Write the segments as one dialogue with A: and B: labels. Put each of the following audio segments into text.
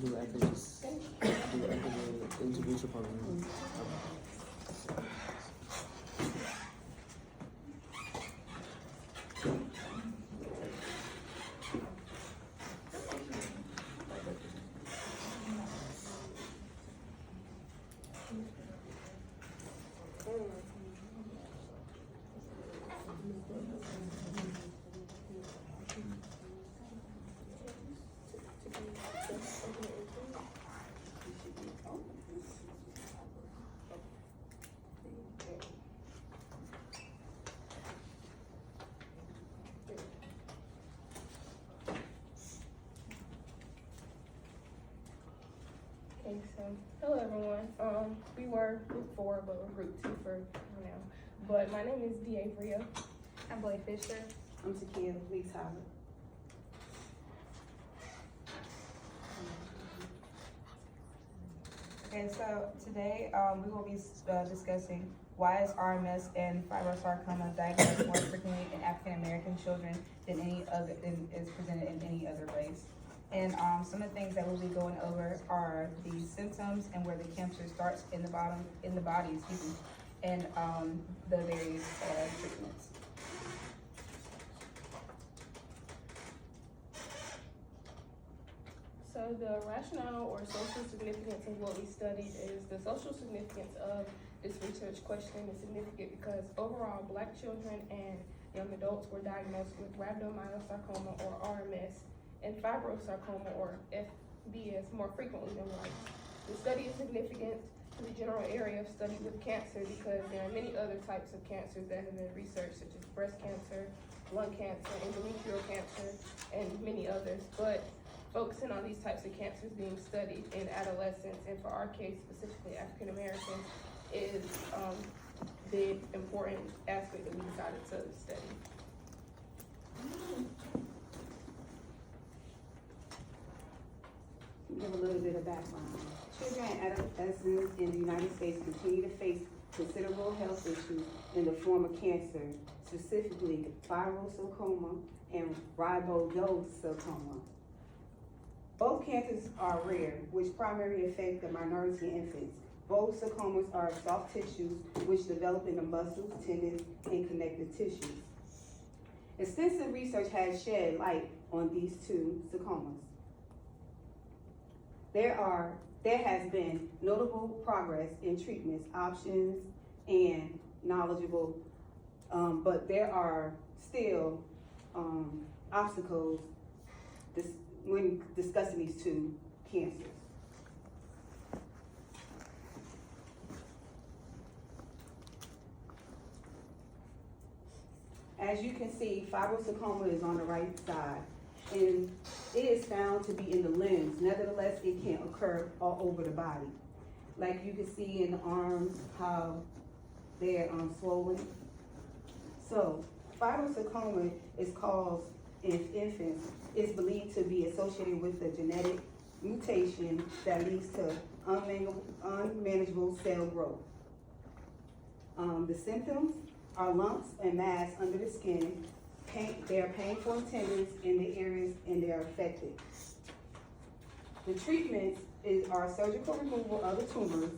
A: Do I can just do I can introduce upon me?
B: Okay, so hello everyone. We were group 4, but we're group 2 for now. But my name is D. Averia.
C: I'm Blake Fisher. I'm Takia Lee Tyler. Okay, so today we will be discussing why is RMS and fibrosarcoma diagnosed more frequently in African American children than is presented in any other race. And some of the things that we'll be going over are the symptoms and where the cancer starts in the body, and the various treatments.
B: So the rationale or social significance of what we studied is the social significance of this research question is significant because overall Black children and young adults were diagnosed with rhabdomyosarcoma or RMS and fibrosarcoma or FBS more frequently than whites. The study is significant to the general area of study with cancer because there are many other types of cancers that have been researched, such as breast cancer, lung cancer, endometrial cancer, and many others. But focusing on these types of cancers being studied in adolescents, and for our case, specifically African Americans, is the important aspect that we decided to study.
C: Give a little bit of background. Children and adolescents in the United States continue to face considerable health issues in the form of cancer, specifically fibrosarcoma and rhabdomyosarcoma. Both cancers are rare, which primarily affect the minority infants. Both sarcomas are soft tissues which develop in the muscles, tendons, and connective tissues. Extensive research has shed light on these two sarcomas. There has been notable progress in treatments, options, and knowledgeable, but there are still obstacles when discussing these two cancers. As you can see, fibrosarcoma is on the right side, and it is found to be in the limbs. Nevertheless, it can occur all over the body. Like you can see in the arms, how they're swollen. So, fibrosarcoma is caused in infants, is believed to be associated with a genetic mutation that leads to unmanageable cell growth. The symptoms are lumps and mass under the skin. They are painful and tenderness in the areas and they are affected. The treatments are surgical removal of the tumors,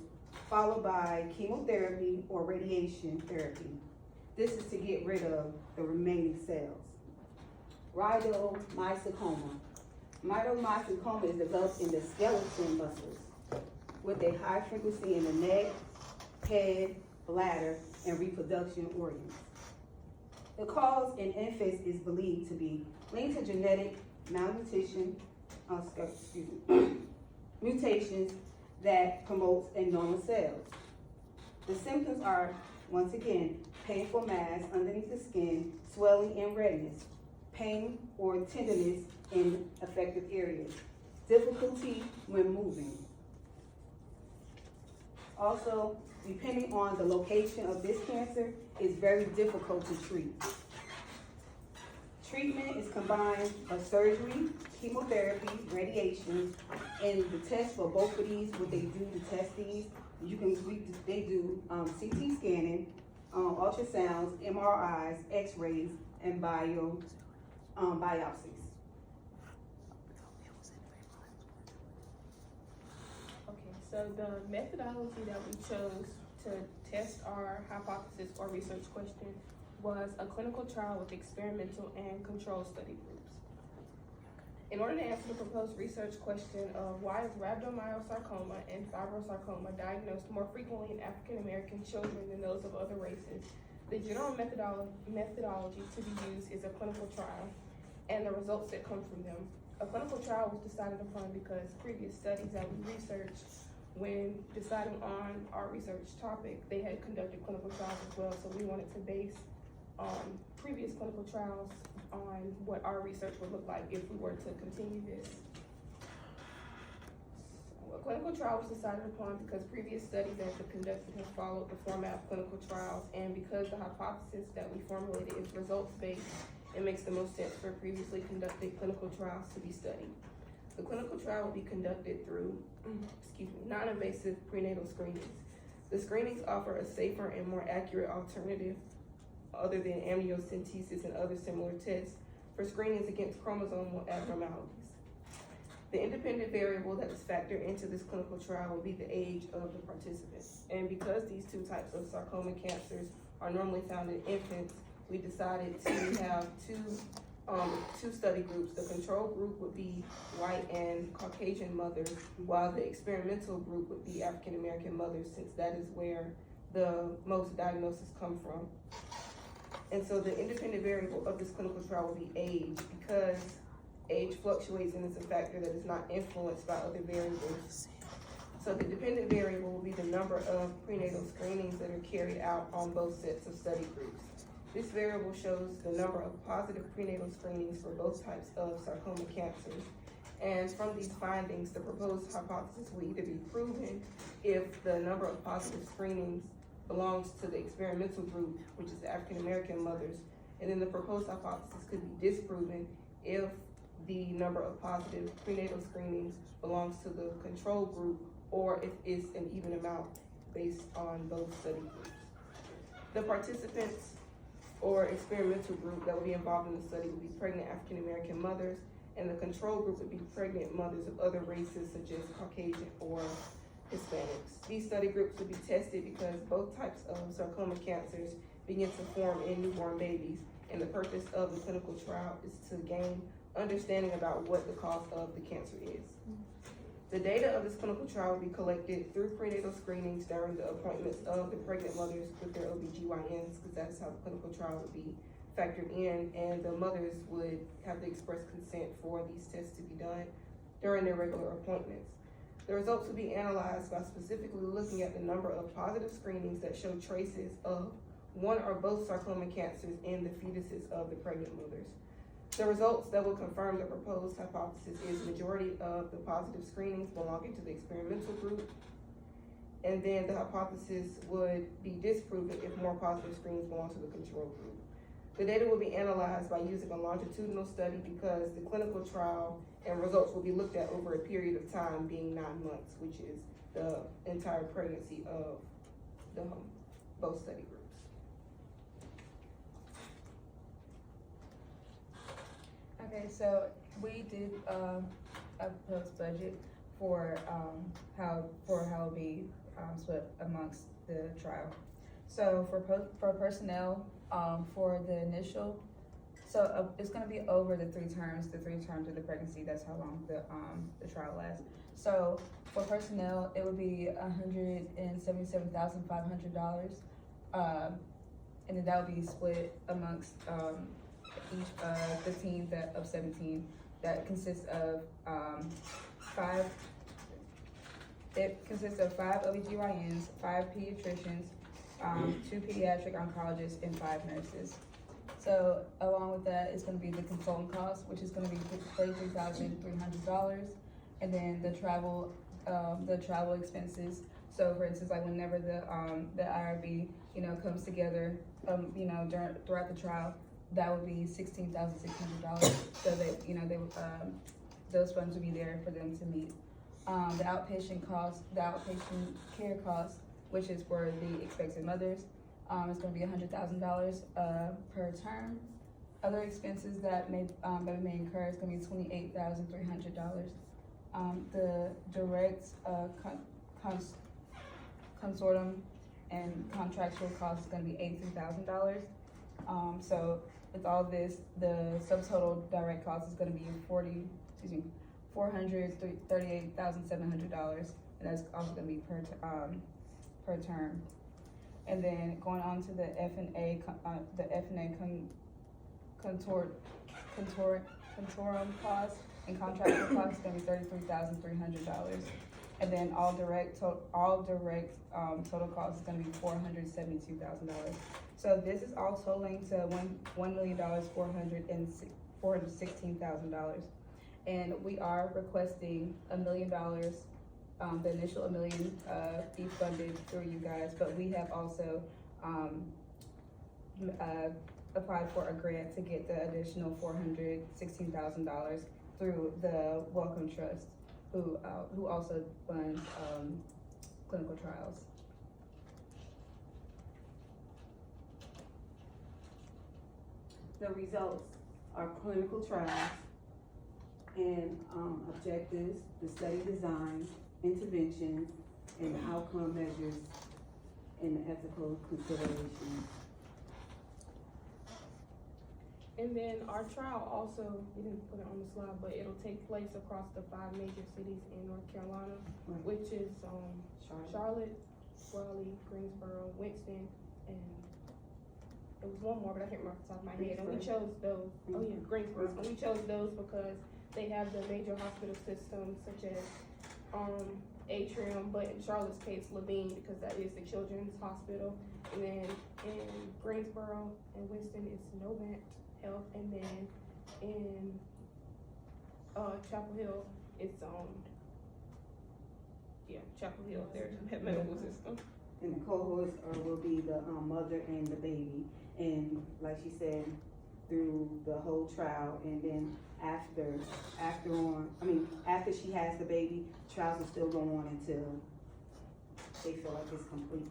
C: followed by chemotherapy or radiation therapy. This is to get rid of the remaining cells. Rhabdomyosarcoma. Rhabdomyosarcoma is developed in the skeleton muscles with a high frequency in the neck, head, bladder, and reproduction organs. The cause in infants is believed to be linked to genetic malnutrition, mutations that promotes abnormal cells. The symptoms are, once again, painful mass underneath the skin, swelling and redness, pain or tenderness in affected areas, difficulty when moving. Also, depending on the location of this cancer, it's very difficult to treat. Treatment is combined of surgery, chemotherapy, radiation, and the test for both of these, what they do to test these, they do CT scanning, ultrasounds, MRIs, X-rays, and biopsies.
B: So the methodology that we chose to test our hypothesis or research question was a clinical trial with experimental and control study groups. In order to answer the proposed research question of why is rhabdomyosarcoma and fibrosarcoma diagnosed more frequently in African American children than those of other races, the general methodology to be used is a clinical trial and the results that come from them. A clinical trial was decided upon because previous studies that we researched, when deciding on our research topic, they had conducted clinical trials as well, so we wanted to base previous clinical trials on what our research would look like if we were to continue this. So a clinical trial was decided upon because previous studies that have conducted have followed the format of clinical trials, and because the hypothesis that we formulated is results-based, it makes the most sense for previously conducted clinical trials to be studied. The clinical trial will be conducted through, non-invasive prenatal screenings. The screenings offer a safer and more accurate alternative other than amniocentesis and other similar tests for screenings against chromosomal abnormalities. The independent variable that is factored into this clinical trial will be the age of the participants. And because these two types of sarcoma cancers are normally found in infants, we decided to have two study groups. The control group would be white and Caucasian mothers, while the experimental group would be African American mothers, since that is where the most diagnoses come from. And so the independent variable of this clinical trial will be age, because age fluctuates and is a factor that is not influenced by other variables. So the dependent variable will be the number of prenatal screenings that are carried out on both sets of study groups. This variable shows the number of positive prenatal screenings for both types of sarcoma cancers. And from these findings, the proposed hypothesis will either be proven if the number of positive screenings belongs to the experimental group, which is the African American mothers, and then the proposed hypothesis could be disproven if the number of positive prenatal screenings belongs to the control group, or if it's an even amount based on both study groups. The participants or experimental group that would be involved in the study would be pregnant African American mothers, and the control group would be pregnant mothers of other races such as Caucasian or Hispanics. These study groups would be tested because both types of sarcoma cancers begin to form in newborn babies, and the purpose of the clinical trial is to gain understanding about what the cause of the cancer is. The data of this clinical trial will be collected through prenatal screenings during the appointments of the pregnant mothers with their OBGYNs, because that's how the clinical trial would be factored in, and the mothers would have the express consent for these tests to be done during their regular appointments. The results will be analyzed by specifically looking at the number of positive screenings that show traces of one or both sarcoma cancers in the fetuses of the pregnant mothers. The results that will confirm the proposed hypothesis is majority of the positive screenings belonging to the experimental group, and then the hypothesis would be disproven if more positive screenings belong to the control group. The data will be analyzed by using a longitudinal study because the clinical trial and results will be looked at over a period of time, being 9 months, which is the entire pregnancy of both study groups.
D: Okay, so we did a proposed budget for how it'll be split amongst the trial. So for personnel, for the initial, so it's going to be over the 3 terms of the pregnancy. That's how long the trial lasts. So for personnel, it would be $177,500, and then that would be split amongst each the team of 17 that consists of 5 OBGYNs, 5 pediatricians, 2 pediatric oncologists, and 5 nurses. So along with that, it's going to be the consultant cost, which is going to be $33,300, and then the travel expenses. So for instance, like whenever the IRB comes together throughout the trial, that would be $16,600. So that they would those funds would be there for them to meet. The outpatient care cost, which is for the expected mothers, is going to be $100,000 per term. Other expenses that may incur is going to be $28,300. The direct consortium and contractual cost is gonna be $83,000. So with all this, the subtotal direct cost is gonna be $438,700, and that's also gonna be per term. And then going on to the F&A, consortium cost and contractual cost is gonna be $33,300. And then all direct total cost is gonna be $472,000. So this is all totaling to $1,416,000. And we are requesting $1 million, the initial $1 million, be funded through you guys, but we have also, applied for a grant to get the additional $416,000 through the Welcome Trust, who also funds, clinical trials.
C: The results are clinical trials and objectives, the study design, interventions, and the outcome measures, and the ethical considerations.
B: And then our trial also, we didn't put it on the slide, but it'll take place across the 5 major cities in North Carolina,
C: Right.
B: which is Charlotte, Raleigh, Greensboro, Winston, and there was one more, but I can't remember off the top of my head. And we chose those. Oh yeah, Greensboro. And we chose those because they have the major hospital systems such as Atrium, but in Charlotte's case, Levine, because that is the Children's Hospital. And then in Greensboro and Winston, it's Novant Health, and then in Chapel Hill, it's Chapel Hill, their medical system.
C: And the cohorts will be the mother and the baby, and like she said, through the whole trial, and then after she has the baby, trials will still go on until they feel like it's complete.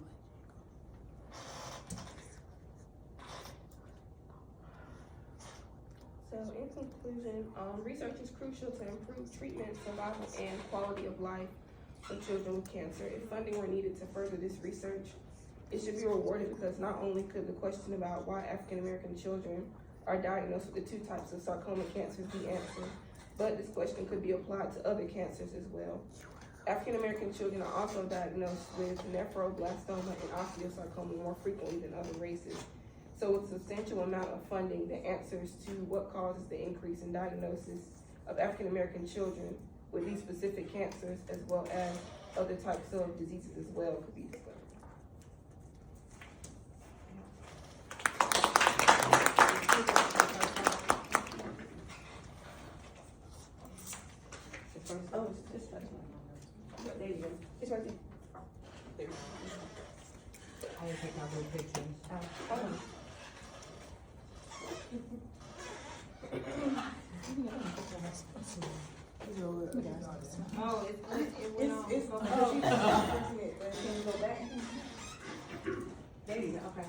B: So in conclusion, research is crucial to improve treatment, survival, and quality of life for children with cancer. If funding were needed to further this research, it should be rewarded, because not only could the question about why African American children are diagnosed with the 2 types of sarcoma cancers be answered, but this question could be applied to other cancers as well. African American children are also diagnosed with nephroblastoma and osteosarcoma more frequently than other races. So with a substantial amount of funding, the answers to what causes the increase in diagnosis of African American children with these specific cancers, as well as other types of diseases as well, could be discovered.
C: Oh, it's right there. There you go. It's right there.
E: I will take my good picture.
D: Oh, it went on.
C: It's okay. Can you go back? There you go, okay.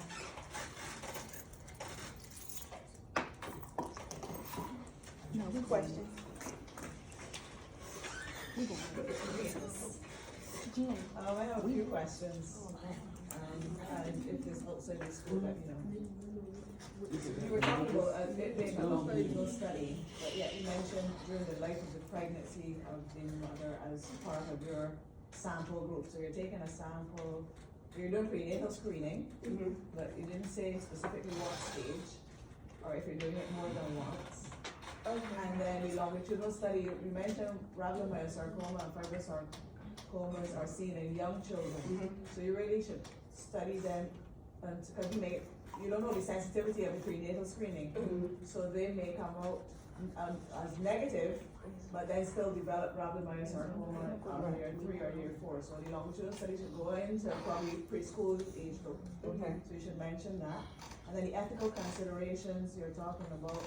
C: No questions.
E: I have a few questions. And if this outside the school, let me know. You were talking about being a longitudinal study, but yet you mentioned during the life of the pregnancy of the mother as part of your sample group. So you're taking a sample, you're doing prenatal screening, but you didn't say specifically what stage, or if you're doing it more than once.
B: Okay.
E: And then the longitudinal study, you mentioned rhabdomyosarcoma and fibrosarcomas are seen in young children. So you really should study them, because you don't know the sensitivity of the prenatal screening. So they may come out as negative, but then still develop rhabdomyosarcoma in year 3 or year 4. So the longitudinal study should go into probably preschool age group.
C: Okay.
E: So you should mention that. And then the ethical considerations you're talking about,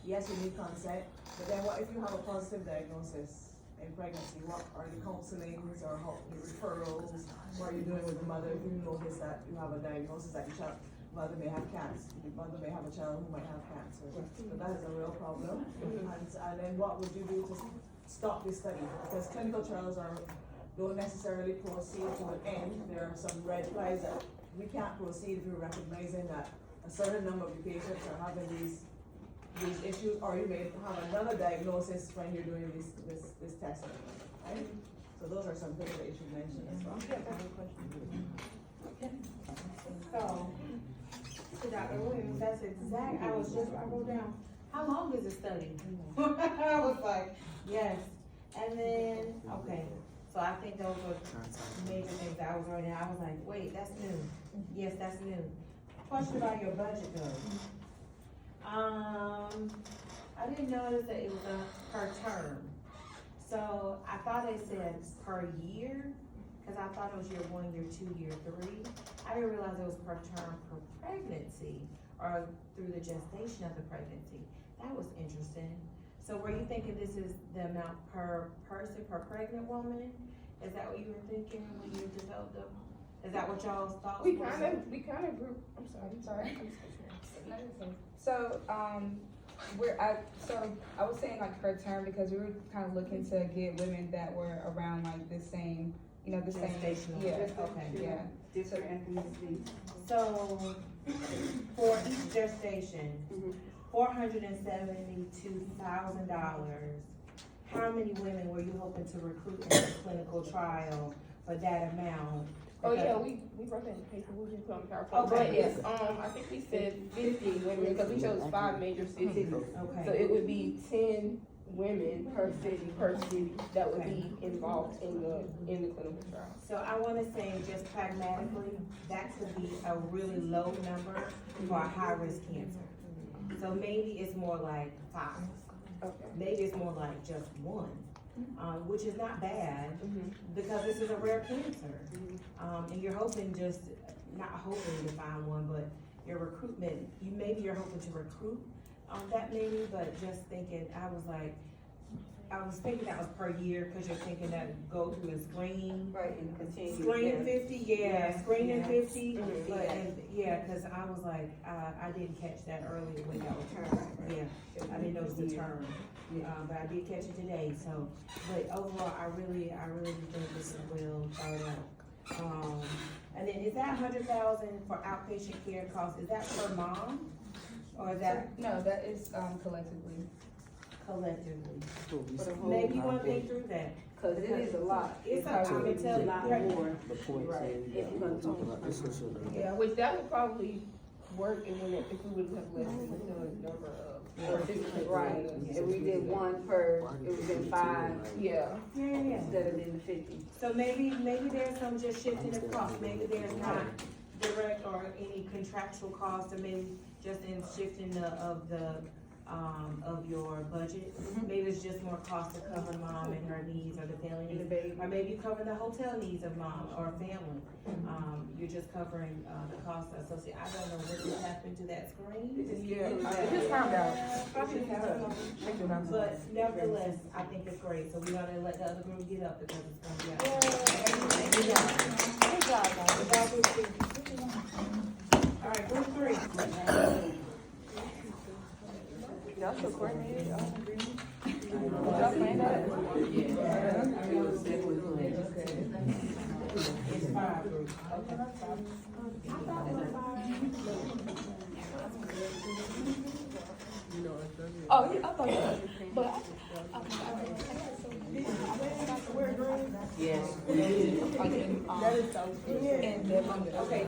E: yes, you need consent, but then what if you have a positive diagnosis in pregnancy? What are the counselings or the referrals? What are you doing with the mother if you notice that you have a diagnosis that your mother may have cancer? The mother may have a child who might have cancer. So that is a real problem. And then what would you do to stop this study? Because clinical trials are don't necessarily proceed to an end. There are some red flags that we can't proceed if we're recognizing that a certain number of your patients are having these issues, or you may have another diagnosis when you're doing this testing, right? So those are some things that you should mention as well.
F: So, to Dr. Williams, that's exact, I wrote down, how long is the study? I was like, yes, and then, okay, so I think those were major things that I was writing down. I was like, wait, that's new, yes, that's new. Question about your budget though. I didn't notice that it was per term. So I thought it said per year, cause I thought it was year 1, year 2, year 3. I didn't realize it was per term per pregnancy, or through the gestation of the pregnancy. That was interesting. So were you thinking this is the amount per person, per pregnant woman? Is that what you were thinking when you developed them? Is that what y'all's thoughts were?
B: We kind of group, I'm sorry.
D: So, I was saying like per term because we were kind of looking to get women that were around like the same, the same.
C: Gestational.
D: Yeah.
C: Okay.
D: Yeah.
C: Different ethnicities.
F: So, for each gestation, $472,000, how many women were you hoping to recruit in the clinical trial for that amount?
B: Oh yeah, we wrote that in the paper, we just put on the PowerPoint.
F: Okay.
B: But yes, I think we said 50 women, because we chose 5 major cities. So
F: Okay,
B: it would be 10 women per city that would be involved in the clinical trial.
F: so I wanna say just pragmatically, that could be a really low number for a high-risk cancer. So maybe it's more like 5,
B: Okay.
F: maybe it's more like just 1, which is not bad, because this is a rare cancer. And you're hoping not hoping to find one, but your recruitment, you're hoping to recruit that many, but just thinking, I was thinking that was per year, cause you're thinking that go through the screening.
C: Right, and continue.
F: Screening 50, screening
C: Yeah.
F: 50,
C: Mhm.
F: but, cause I was like, I didn't catch that earlier when that was yeah, I didn't notice the term. But I did catch it today, so, but overall, I really do think this is well thought out. And then is that 100,000 for outpatient care costs, is that per mom? Or is that
D: No, that is collectively.
F: collectively?
C: For the whole
F: Maybe you wanna think through that.
C: Cause it is a lot.
F: It's a, I can tell
C: a
F: you.
C: lot more.
A: The point
C: Right.
A: is,
C: If you're gonna
A: talk
C: talk
A: about the social worker.
B: Yeah, which that would probably work if we would have less than the number of participants.
C: Right, if we did 1 per, it would have been 5
B: Yeah.
F: Yeah.
C: instead of in the 50.
F: So maybe there's some just shifting of costs, maybe there's not direct or any contractual costs, or maybe just in shifting of your budget. Maybe it's just more cost to cover mom and her needs, or the family
C: And the
F: needs,
C: baby.
F: or maybe you cover the hotel needs of mom or family. You're just covering, the cost associated, I don't know what just happened to that screen.
B: It just found out.
F: But nevertheless, I think it's great, so we're gonna let the other group get up because it's gonna be out. Good job, guys. All right, group 3.
D: Y'all so coordinated, y'all agree?
C: Y'all
D: planned that?
F: It's 5 groups. Okay.
D: Oh, yeah, I thought you was, but
C: Yes.
D: and then, okay.